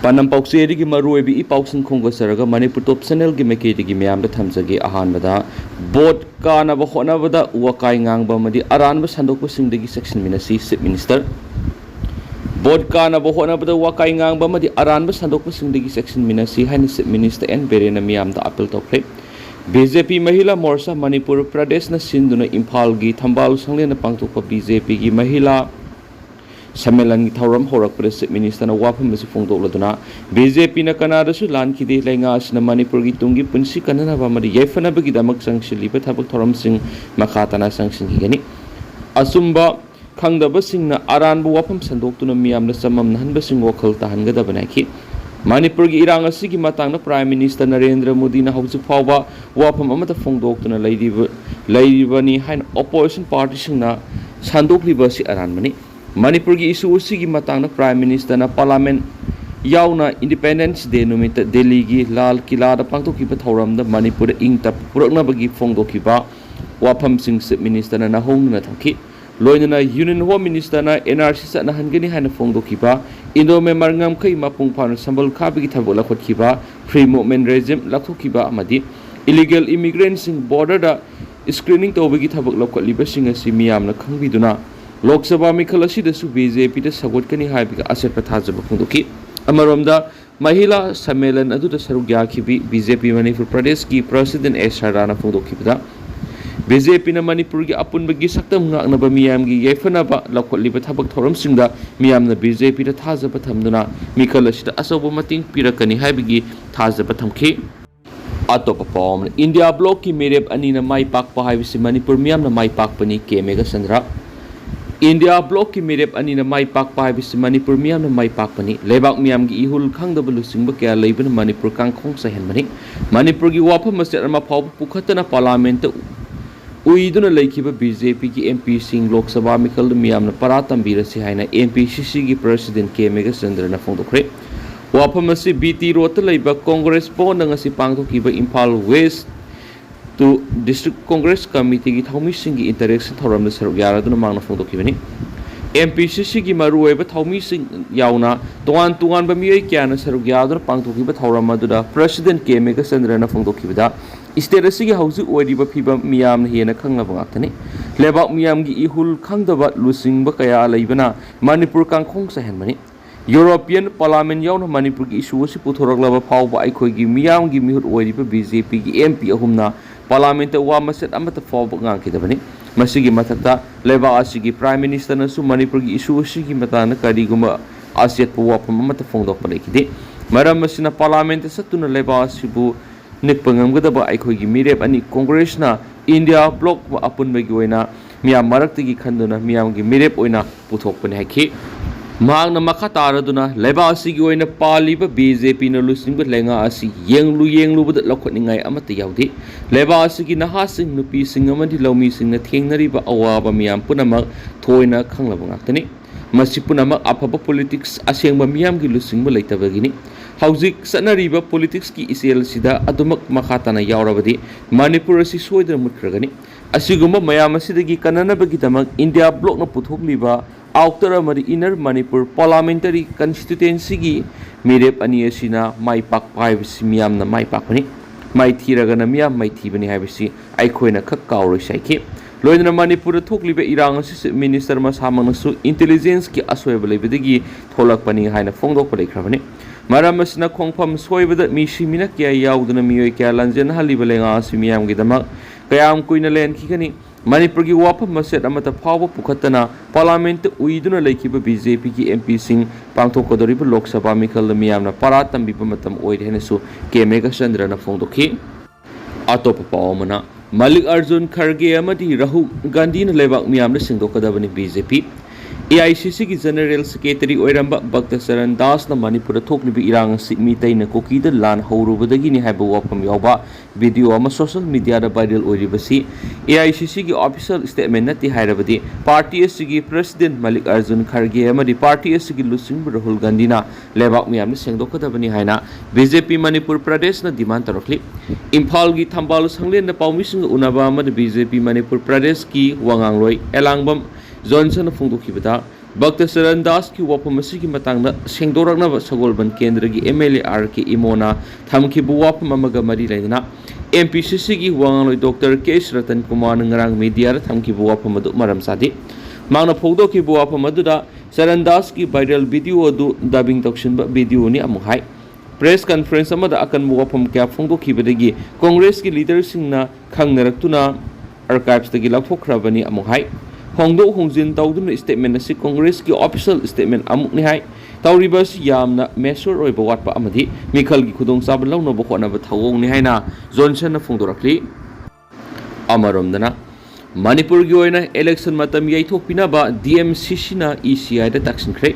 Panam Pauxeri Maroibi Pausin Kongosaraga, Manipur Top Senel Gimaki Gimiam the Tamsagi Ahanbada, Boat Kana Bahonavada, Wakai Bamadi, Aran was Handoko Sindigi Section Ministry, Sip Minister. Boat Kana Bahonavada, Wakai Bamadi, Aran was Handoko Sindigi Section Ministry, Sip Minister and Biren Miam the Apple Tokre. BJP Mahila Morsa, Manipur Pradesh na Sinduna Impalgi, Tambal Sanglina Pangtoka BJP Gi Mahila. Samelan Tauram Horak President Minister na Wapam Mesifong Laduna, BJP na Canada Sulan Kidi Langas na Manipur Gitungi Punsi Kanana Vamadi Yefana Bagidamak Sanction Lipat Habak Toram Sing Makatana Sanction Higani Asumba Kang the Basing na Aran Wapam Sandok to Miam the Samam Nan Basing Wakal Tahanga the Banaki Manipur Iranga Sigi Matang na Prime Minister Narendra Modi na House of Power Wapam Amata Fongdok to na Lady Vani Hain Opposition Party na Sandok Libasi Aran Mani Manipur gi issue sigi matang na Prime Minister na Parliament yauna Independence Day numita Delhi gi Lal Kila da pangtokiba thoram da Manipur ingtap purakna bagi phongdokiba wapam sing Sip Minister na nahong na thangki loina na Union Home Minister na NRC sa na hangani hana phongdokiba Indo me marngam kai mapung phan sambal khabigi thabola khotkiba free movement regime lakhokiba amadi illegal immigrants sing border da screening tobagi thabak lokoliba sing asi miyam na khangbiduna Lok Sabha Mikhala Sidasu BJP da Sagotkani Haibika Asset Pathajaba Kunduki Amaromda Mahila Samelan Adu da Sarugyakibi BJP Manipur Pradesh ki President S. Harana Fundokibda BJP na Manipur gi apun bagi saktam ngak na ba miyam gi yefana ba lakot libat habak thoram singda miyam na BJP da thajaba thamduna Mikhala Sida asobo mating pirakani haibigi thajaba thamki Atopa pom India block ki merep ani na mai pak pa haibisi Manipur miyam na mai pak pani CM Biren India block ki mirep ani na mai pak pa bis Manipur miam na mai pak pani lebak miam gi ihul khang da bulu singba kya leiben Manipur kang khong sa hen mani Manipur gi wafa masjid ma phau pukhatana parliament uiduna leikiba BJP ki MP sing Lok Sabha Mikhal miam na paratam birasi haina MP CC gi President CM Meghachandra na phongdokre wafa masi BT road leiba Congress po na ngasi pangtokiba Impal West to District Congress Committee ki Thaumi Singh ki interaction thoram na saruk yara duna mangna phongdokibani MPCC ki maruoiba Thaumi Singh yauna tuan ba miyai kya na saruk yara pangthokiba thoram aduda President CM Biren na phongdokibada state asigi hausi oidiba phiba miyam na hena khangaba ngaktani lebak miyam gi ihul khangdaba lusingba kaya leibana Manipur kangkhong sa henmani European Parliament yauna Manipur ki issue si puthoroklaba phawba aikhoi gi miyam gi mihut oidiba BJP ki MP ahumna Parliament wa maset amata fawba ngakidabani masigi mathakta leba asigi Prime Minister na su Manipur gi issue sigi matana kariguma asiat pu wapam amata phongdok palekide maram masina Parliament satuna leba asibu nikpangamgadaba aikhoi gi mirep ani Congress na India block apun bagi oina miyam maraktigi khanduna miyam gi mirep oina puthokpani haki Magna Makataraduna, Leba Sigi oina Paliba BJP na lusingba lenga asi yenglu bada lakotningai amata yaudi Leba Sigi na hasing nupi sing amadi laumi sing na thengnariba awaba miyam punamak thoina khanglaba ngaktani masi punamak aphaba politics asengba miyam gi lusingba leitabagini Hauzik sanariba politics ki isel sida adumak makatana yaurabadi Manipur asi soidra mutragani asiguma mayam asidagi kananabagi damak India block na puthokliba Outer Amari Inner Manipur Parliamentary Constituency gi mirep ani asina mai pak paibisi miyam na mai pakani mai thiraga na miyam mai thibani haibisi aikhoina khak kauroi saiki loina Manipur thoklibe irang asi minister masamang su intelligence ki asoiba lebedagi tholakpani haina phongdok palekhrabani maram asina khongpham soibada mi simina kya yauduna miyoi kya lanjen haliba lenga asi miyam gi damak kayam kuina len khigani Manipur ki wapam maset amata phawba pukhatana Parliament uiduna leikiba BJP ki MP sing pangthokodoriba Lok Sabha Mikhal miyamna paratam bipa matam oirenesu CM Biren na phongdokhi atopa pawmana Malik Arjun Kharge amadi Rahul Gandhi na lebak miyamna singdokadabani BJP AICC ki General Secretary oiramba Bhaktsaran Das na Manipur thoklibi irang sikmi taina kokida lan horubadagi ni haiba wapam yawba video ama social media da viral oiribasi AICC ki official statement nati hairabadi party SG President Malik Arjun Kharge amadi party SG lusing Rahul Gandhi na lebak miyamna singdokadabani haina BJP Manipur Pradesh na demand tarokli Imphal gi Thambal sanglen na pawmising unaba amadi BJP Manipur Pradesh ki wangangloi elangbam Johnson phongdokibada Bhakta Saran Das ki wapam asigi matangda sengdoraknaba Sagolban Kendragi MLA RK Imona thamkibu wapam amaga mari lainana MPCC gi wangaloi Dr. K. Ratan Kumar ngarang media thamkibu wapam adu maram sadi mangna phogdoki bu wapam aduda Saran Das ki viral video adu dubbing tokshinba video ni amuhai press conference amada akan bu wapam kya phongdokibadagi Congress ki leader singna khangnaratuna archives tagi laphokhrabani amuhai Hongdo Hongjin Taudun statement asi Congress ki official statement amuk ni hai Tauribas yamna measure oi bawat pa amadi Mikhal ki khudong sab lawna bo khona ba thawong ni haina Johnson na phongdorakli Amarom dana Manipur gi oina election matam yaithok pina ba DMCC na ECI da taksin khre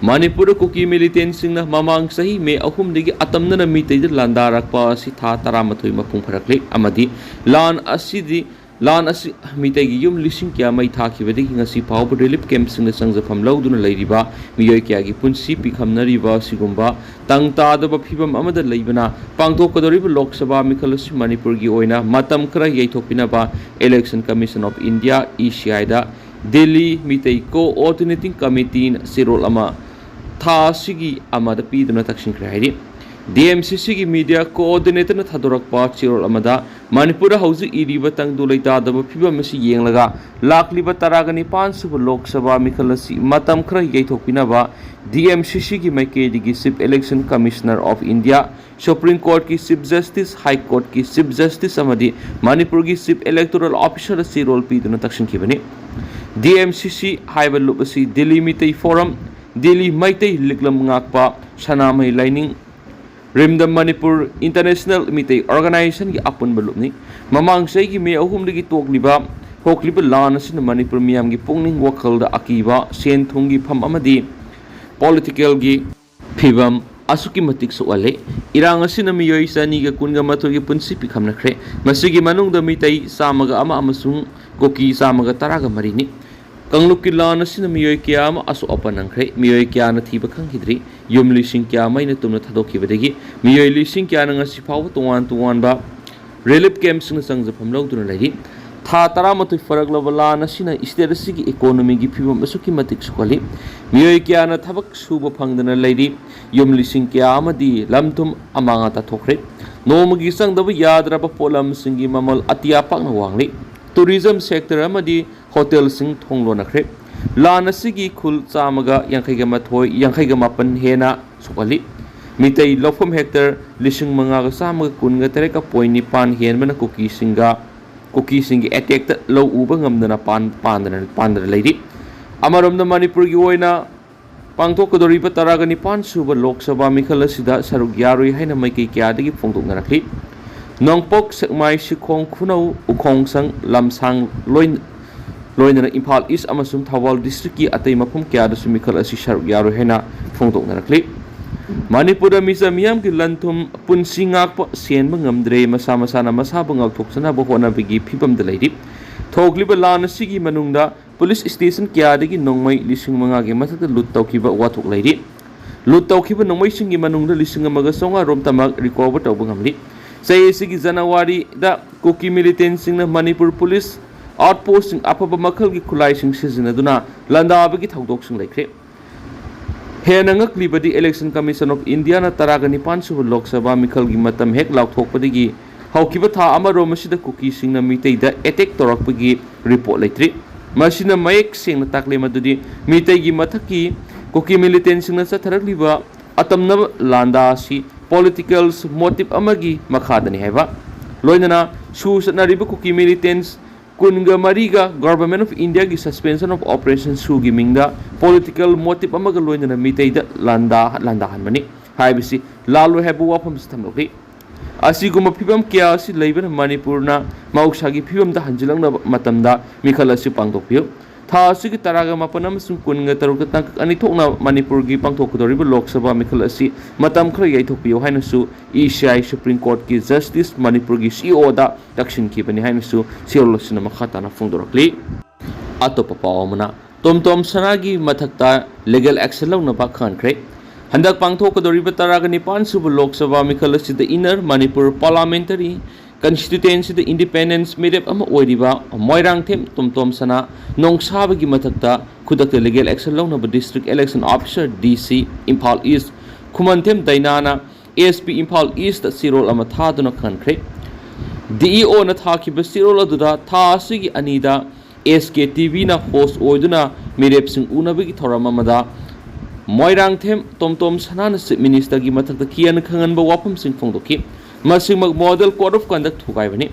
Manipur ko ki militant sing na mamang sahi me ahum digi atamna na mitay landarak pa si tha taramathoy mapung pharakli amadi lan asi mitay gi yum lising kya mai tha khibadi ngasi pau relief camp sing sangjafam lauduna leiriba miyoi kya gi punsi pikhamnari ba sigumba tangta da ba phibam amada leibana pangthok kodoriba lok sabha mikhalasi Manipur gi oina matam kra yaithopina ba Election Commission of India ECI da Delhi mitay coordinating committee sirol ama tha sigi amada piduna taksin khrairi DMCC ki media coordinator na thadorak pa chirol amada Manipur hauji iriba tangdu leita da phibam si yenglaga lakliba taragani 500 lok sabha mikhalasi matam khra yaithopina ba DMCC ki maike digi Chief Election Commissioner of India Supreme Court ki Chief Justice High Court ki Chief Justice amadi Manipur ki Chief Electoral Officer si role piduna taksin khibani DMCC haiba lupasi Delhi Mitay Forum Delhi Maitai Liklam Ngakpa Sanamay Lining Rimdam Manipur International Mitay Organization ki apun balupni mamang say ki may ahum ligi tokliba hokliba lan asin Manipur miyam gi pungning wakal da akiba sen thungi pham amadi political gi phibam asuki matik suale irang asin miyoi sani ga kunga mathur gi punsi pikhamna khre masigi manung da mitay samaga ama amasung koki samaga taraga marini Kangluk ki lan asin miyoi kya ama asu opanang khre miyoi kya na thiba khangidri yum lising kya mai na tumna thadoki badagi miyoi lising kya na ngasi phaw tuwan ba relief camps na sangjafam lawduna lari tha taramatoi farak lan asina state sigi economy gi phibam asuki matik sukali miyoi kya na thabak suba phangdana lari yum lising kya amadi lamthum amanga ta thokre nomagi sangdaba yadraba polam singi mamal atia pakna wangli tourism sector amadi hotel sing thonglo nakre lan asigi khul chamaga yankhaiga mathoi yankhaiga mapan hena sukali mitay lofom hector lising manga ga samaga kunga tereka point ni pan hen mana cookie singi attack ta low uba ngamdana pandana leidi amarom da Manipur gi oina pangthok kodori pa taraga ni pan suba lok sabha mikhala sida saruk yaroi haina maikei kya dagi phongdok narakli nongpok sekmai sikhong khunau ukhong sang lamsang loinana Imphal East amasum Thawal district ki atay mapum kya da sumikhal asi saruk yaro hena phongdok narakli Manipur misa miyam ki lanthum punsi ngakpa senba ngamdre masa na masa bangal thoksana bo hona bigi phibam da leidi thokliba lan asigi manungda police station kya dagi nongmai lising manga ge mathak lut tawkiba wathok leidi lut tawkiba nongmai singi manungda lising amaga songa rom tamak recover tawba ngamli say sigi January da Kuki militant sing na Manipur police outpost sing apaba makhal gi khulai sing sizinaduna landaba gi thaudok sing laikre hena ngaklibadi Election Commission of India na taragani 500 Lok Sabha mikhal gi matam hek laukthokpadigi haukiba tha amaro masida Kuki sing na mitay da attack torakpagi report laitri masina mayek sing na takle madudi mitay gi mathaki Kuki militant sing na sa tharakliba atamna landa si political motive amagi makhadani haiba loinana su satnariba Kuki militants kunga mariga government of India gi suspension of operation su gi mingda political motive amaga loinana mitay da landa hanmani haibisi lalu hebu wapam stamloki asiguma phibam kya si leibana Manipurna mausagi phibam da hanjilangna matamda mikhala si pangtokpio tha sigi taraga mapanam sung kunga taruka tak ani thokna Manipur gi pangthokdoriba Lok Sabha mikhal asi matam khra yaithokpio hainasu ECI Supreme Court ki Justice Manipur gi CEO da dakshin ki bani hainasu siolosina makhatana phongdorakli atopa pawmana tomtom sanagi mathakta legal action lawna ba khankhre handak pangthokdoriba taraga ni 5 Lok Sabha mikhal asi the inner Manipur parliamentary constituency the independence mirep ama oiriba moirang them tomtom sana nongsaba gi mathakta khudak legal action launa ba district election officer DC Imphal East khuman them dainana ASP Imphal East sirol ama thaduna khankhre DEO na thakhiba sirol aduda tha asigi anida SKTV na host oiduna mirep sing unabagi thoram amada moirang them tomtom sana na chief minister gi mathakta kian khangan ba wapam sing phongdoki Masimag model code of conduct hukaibani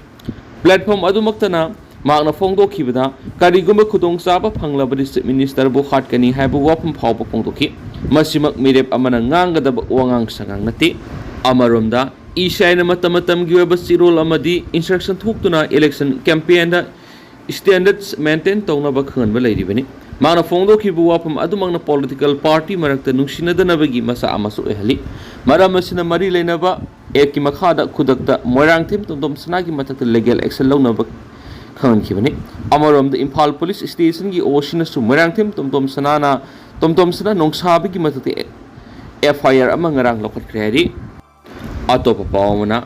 platform adumaktana magna phongdokhibada kariguma khudong chaba phanglabadi chief minister bu khatkani haibu wapam phawba phongdokhi masimag mirep amana ngangadaba wangang sangang nati amaromda isaina matamatam gi weba sirol amadi instruction thuktuna election campaign da standards maintain tongnaba khanba leiribani magna phongdokhibu wapam adumagna political party marakta nungsinadanabi masa amasu ehali maram asina mari leinaba एक की मखादा खुदकता मोरंग them तोम सना की मथक legal action लौनब खनखिबनी अमरोम द इम्फाल पुलिस स्टेशन की ओशन सु मोरंग थेम तोम सना नोंसाबी की मथक FIR अमा ngarang लखटख्रेरी अतोप पावमना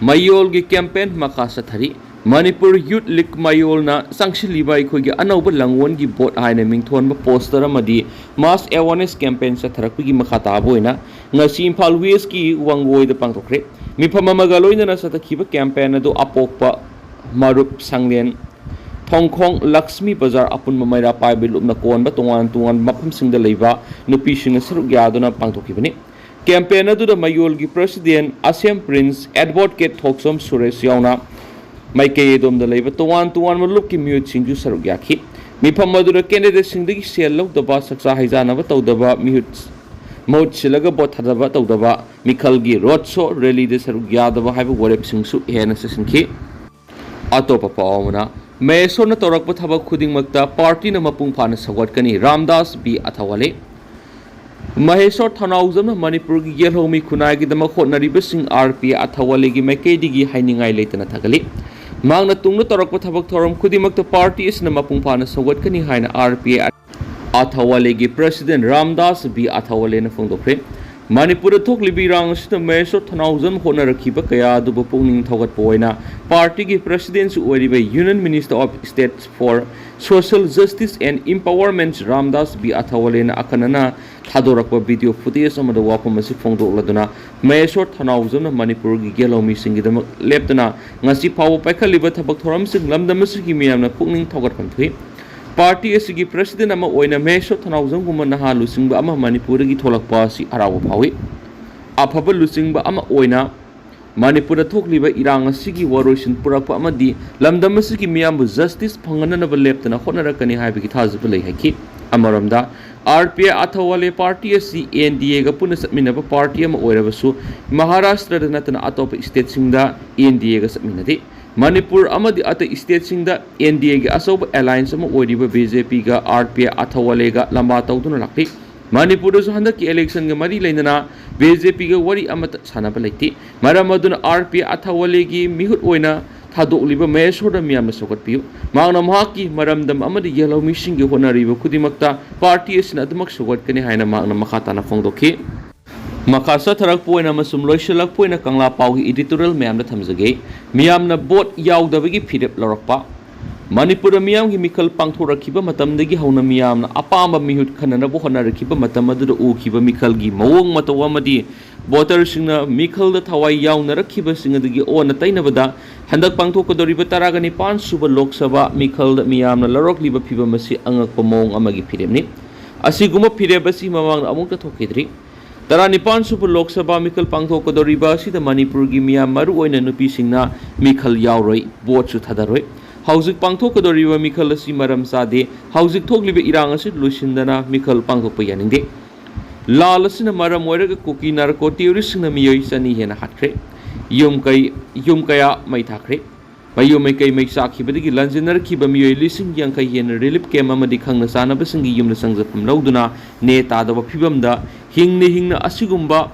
मयोल की कैंपेन मखा सथरी मणिपुर यूथ लीग मयोल ना संगशिलिबा अखोगी अनौब लंगवन की बोट हाइने मिंगथोन पोस्टर अमदी मास अवेयरनेस कैंपेन सथरकपी की मखा ताबोइना ngasi Imphal West की wangwoi da pangtokre mifam amaga loinana satakhiba campaign adu apokpa marup sanglen thongkhong Lakshmi Bazar apun mamaira paibe lupna konba tongan mafam singda leiba nupi singna saruk yaduna pangtokibani campaign adu da mayol gi president CM Prince advocate Thoksom Suresh yauna maikei dom da leiba tongan malup ki mute singju saruk yakhi mifam adu da candidate singdagi sel lok da ba saksa haijana ba tawdaba mute Mode Silaga Botadaba Todaba, Mikalgi, Rotso, Rally the Sarugada, have a warp sing su Hennessin Ki Atopapa Omana, Mesona Torakpataba Kuding Makta, Party Namapung Panas Watkani, Ramdas B. Atawale Mahesor Tanauzam, Manipur Yehomi Kunagi, the Mahona Ribasing RP Atawalegi, Makadigi, Hiding I late in Atagali. Magna Tunga Torakpataba Toram Kudimakta Party is Namapung Panas Watkani, Hina RP Athawalegi President Ramdas B. Athawale na phongdokre Manipur thoklibi rang sita meso thanauzam hona rakhiba kaya dubu pungning thogat poina party ki president su oriba Union Minister of State for Social Justice and Empowerment Ramdas B. Athawale na akanana thadorakpa video footage amada wapamasi phongdokladuna meso thanauzam na Manipur gi gelomi singidam leptana ngasi pawo paikhaliba thabak thoram sing lamdamasi gi miyamna pungning thogat panthui Party asigi president ama oina meso thanauzam guma naha lusingba ama Manipur gi tholakpa si arawa phawi afaba lusingba ama oina Manipur thokliba irang asigi waroisin purakpa amadi lamdam asigi miyambu justice phanganana ba leptana honarakani haibi gi thazba lei haki amaramda RPA Athawale party asi NDA ga puna satminaba party ama oirabasu Maharashtra da natana atop state singda NDA ga satminadi Manipur amadi ata state singda NDA ga asoba alliance ama oiriba BJP ga RPA Athawale ga lamba tawduna lakti Manipur su handaki election ga mari leinana BJP ga wari amata sanaba leiti maramaduna RPA Athawale gi mihut oina thadokliba mesoda miyamna sokatpiu magna mahaki maramdam amadi yellow missing gi honariba kudimakta party asina adumak sokatkani haina magna makhatana phongdokhi Makasa tharak poina masum loiselak poina kangla paugi editorial miyamna thamjage miyamna bot yaudabagi phirep lorakpa Manipur miyam gi mikal pangthorakhiba matamdagi hauna miyamna apamba mihut khanana bo honarakhiba matam adu ukhiba mikal gi mawong matawa madi voter singna mikal da thawai yaunarakhiba singadagi ona tainabada handak pangthokodoriba taragani 5 suba lok sabha mikal da miyamna larokliba phiba masi angakpa mawong amagi phirepni asiguma phirebasi mamang amukta thokidri Taranipan Super Lok Sabha Mikal Pangthokodoriba sida Manipur gi miyam maru oina nupi singna Mikal yauroi bot su thadaroi Haujik Pangthokodoriba Mikal asi maram sade Haujik thokliba irang asi lusindana Mikal Pangthokpa yaningde Lal asina maram oiraga kuki narko terrorist singna miyoi sani hena hatkre yum kaya mai thakhre Mayo may kay may sakhi badigi lanjinar ki ba miyoi lising yang kay yen relief kem amadi khangna sana basingi yumna sangjapam lauduna ne tadaba phibamda hingna asigumba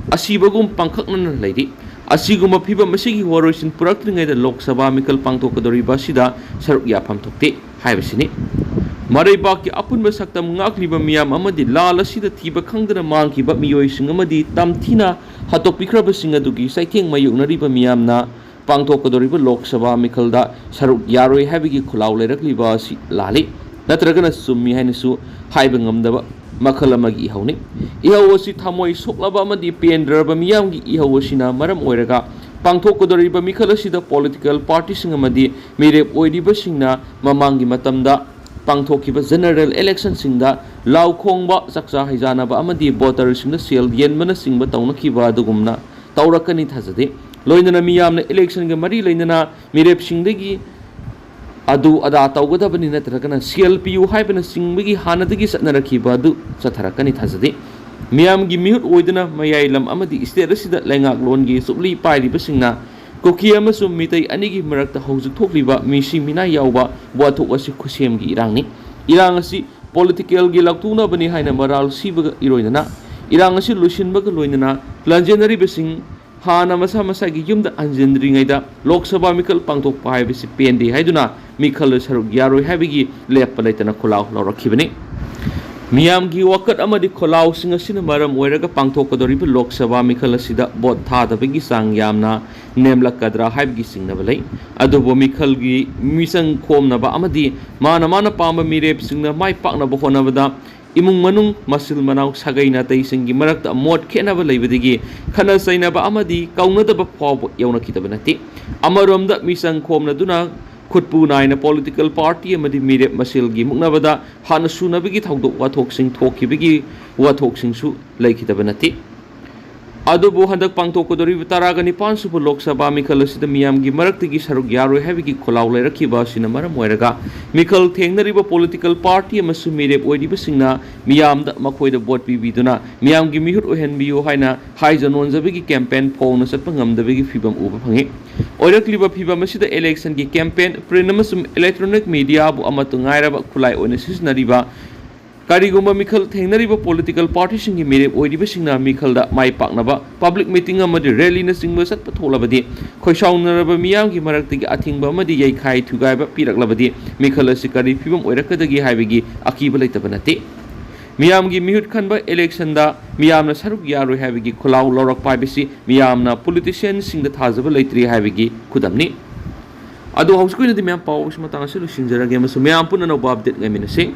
asibagum pangkhakna leidi asigumba phibam asigi woroisin purakringai da Lok Sabha mikal pangthokadoriba sida saruk yapam thokte haibasini Maraiba ki apunba saktam ngakliba miyam amadi lal asida thiba khangdana mangkiba miyoi sing amadi tamthina hatokpikraba singa dugi saitheng mayuknariba miyamna पांथोकदोरिबा लोक सभा मिखलदा सरुक यारोय हाबिगी खुलाव लेरकलिबा असि लाली नत्रगना सुम्मी हाइनसु हाइबा ngamdaba मखल अमगी इहौनि इहौ असि थमोय सोक्लबा अमदि पेंद्रबा मियामगी इहौ असिना मरम ओइरगा पांथोकदोरिबा मिखल असिदा पॉलिटिकल पार्टी सिंग अमदि मिरेप ओइदिबा सिंगना ममांगी मतमदा पांथोकिबा जनरल इलेक्शन सिंगदा लाउखोंबा चक्चा हैजानाबा अमदि वोटर सिंगना सेल येनबना सिंगबा तौनखिबा अदुगुमना तौरकनी थाजदे लोइनना मियामना इलेक्शन गे मरी लेनना मिरेप सिंगदगी अदु अदा तौगदबनी नत्रगना सेल पियु हाइबना सिंगबगी हानदगी सतनरखिबा अदु सथरकनी थाजदे मियामगी मिहुत ओइदना मयाइलम अमदि स्टेट असिदा लेंगाक लोनगी सुबली पाइरिबा सिंगना कोकी अमसुम मितै अनिगी मरक्ता हौजुक थोकलिबा मिसी मिना यावबा वाथोक असि खुसेमगी इरांगनि इरांग असि पॉलिटिकल गी लाक्तुनबनी हाइना मराल सिबगा इरोइनना इरांग असि लुसिनबगा लोइनना लंजेनरी बेसिंग हाना मसा मसागी युमदा अंजेंद्रिङैदा लोकसभा मिखल पांथोकपा हाइबसि पेंदे हाइदुना मिखल सरुक यारोय हाबिगी लेप्पा लैतना खुलाव लौरखिबनि मियामगी वकत अमदि खुलाव सिंग असिना मरम ओइरगा पांथोकदोरिबा लोकसभा मिखल असिदा बोट थादबगी सांग यामना नेमलकद्रा हाइबगी सिंगनबा लै अदुबो मिखलगी मिसंग खोमनबा अमदि माना माना पामा मिरेप सिंगना माइ पाकनबा होनबदा इमुंग मनुंग मसिल मनाव सागै नातै सिंगी मरक्ता मोट खेनबा लैबदगी खना सैनबा अमदि कौनदबा फाव यौनखिदबा नति अमरोमदा मिसंग खोमनदुना खुदपू नायना पॉलिटिकल पार्टी अमदि मिरेप मसिलगी मुक्नबदा हाना सुनबगी थौदोक वाथोकसिंग थोकिबगी वाथोकसिंगसु लैखिदबा नति अदुबु हंदक पांथोकदोरिबा तरागा निपान सुबु लोकसभा मिखल असिदा मियामगी मरक्तगी सरुक यारोय हाबिगी खुलाव लेरखिबा असिना मरम ओइरगा मिखल थेंगनरिबा पॉलिटिकल पार्टी अमसु मिरेप ओइदिबा सिंगना मियामदा मखोइदा वोट पिबिदुना मियामगी मिहुत ओहेनबियो हाइना हाइजनोनजबगी कैंपेन फोंना सत्पा ngamdabagi फिबम उबा फंगे ओइरक्लिबा फिबम असिदा इलेक्शन की कैंपेन प्रिंट अमसुम इलेक्ट्रॉनिक मीडिया बु अमतु ngairaba खुलाय ओइना सिजनरिबा कारिगुम्बा मिखल थेंगनरिबा पॉलिटिकल पार्टी सिंगी मेरेप ओइदिबा सिंगना मिखलदा माइ पाकनबा पब्लिक मीटिंग अमदि रैली न सिंगबा सत्पा थोलबदि खोइसाउनरबा मियामगी मरक्तगी अथिंगबा अमदि यैखाइ थुगायबा पिरक्लबदि मिखल असि करि फिबम ओइरकदगी हाइबगी अकीबा लैतबा नति मियामगी मिहुत खनबा इलेक्शन दा मियामना सरुक यारोय हाइबगी खुलाव लौरक पाइबसि मियामना पॉलिटिशियन सिंगदा थाजबा लैत्रि हाइबगी खुदमनि अदो हौसकुइनदि म्याम पाव मतंग असि लुसिंजरगे मसु म्याम पुनना अपडेट गमिनसे